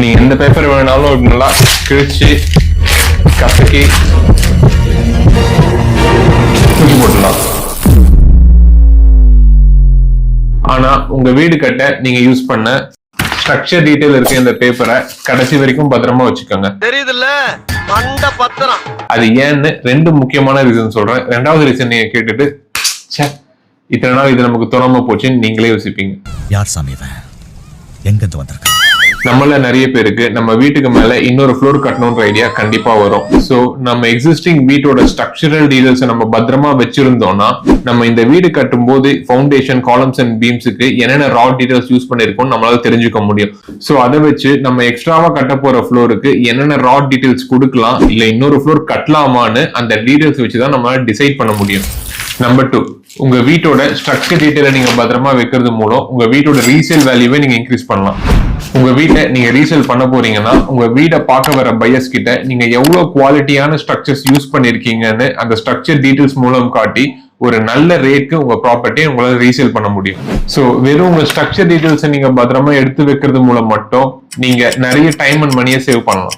நீங்க எந்த பேப்பர் வேணாலும் நல்லா கிழிச்சு கசக்கி தூக்கி போட்டுடலாம். ஆனா உங்க வீடு கட்ட நீங்க யூஸ் பண்ண ஸ்ட்ரக்சர் டீடைல் இருக்க இந்த பேப்பரை கடைசி வரைக்கும் பத்திரமா வச்சுக்கோங்க. தெரியுதுல்ல, மண்ட பத்திரம். அது ஏன்னு ரெண்டு முக்கியமான ரீசன் சொல்றேன். ரெண்டாவது ரீசன் நீங்க கேட்டுட்டு இத்தனை நாள் இது நமக்கு தோணாம போச்சுன்னு நீங்களே யோசிப்பீங்க. யார் சாமி இவன்? எங்க இருந்து வந்திருக்க? நம்மள நிறைய பேருக்கு நம்ம வீட்டுக்கு மேல இன்னொரு ஃப்ளோர் கட்டணும்ன்ற ஐடியா கண்டிப்பா வரும். சோ நம்ம எக்ஸிஸ்டிங் வீட்டோட ஸ்ட்ரக்சரல் டீடைல்ஸ் நம்ம பத்திரமா வச்சிருந்தோம்னா நம்ம இந்த வீடு கட்டும் போது ஃபவுண்டேஷன், காலம்ஸ் அண்ட் பீம்ஸுக்கு என்னென்ன ரா டீடைல்ஸ் யூஸ் பண்ணிருக்கோம் நம்மளால தெரிஞ்சுக்க முடியும். சோ அதை வச்சு நம்ம எக்ஸ்ட்ராவா கட்ட போற ஃப்ளோருக்கு என்னென்ன ரா டீடைல்ஸ் கொடுக்கலாம், இல்ல இன்னொரு ஃப்ளோர் கட்டலாமான்னு அந்த டீடைல்ஸ் வச்சுதான் நம்மளால டிசைட் பண்ண முடியும். நம்பர் 2, உங்க வீட்டோட ஸ்ட்ரக்சர் டீடைலை நீங்க பத்திரமா வைக்கிறது மூலம் உங்க வீட்டோட ரீசேல் வேல்யூவை நீங்க இன்க்ரீஸ் பண்ணலாம். உங்க வீட்டை நீங்க ரீசேல் பண்ண போறீங்கன்னா உங்க வீடை பார்க்க வர பையர்ஸ் கிட்ட நீங்க எவ்வளவு குவாலிட்டியான ஸ்ட்ரக்சர்ஸ் யூஸ் பண்ணிருக்கீங்கன்னு அந்த ஸ்ட்ரக்சர் டீடைல்ஸ் மூலம் காட்டி ஒரு நல்ல ரேட்க்கு உங்க ப்ராப்பர்ட்டியை உங்களால ரீசேல் பண்ண முடியும். சோ வெறும் உங்க ஸ்ட்ரக்சர் டீடைல்ஸை நீங்க பத்திரமா எடுத்து வைக்கிறது மூலம் மட்டும் நீங்க நிறைய டைம் அண்ட் மணியை சேவ் பண்ணலாம்.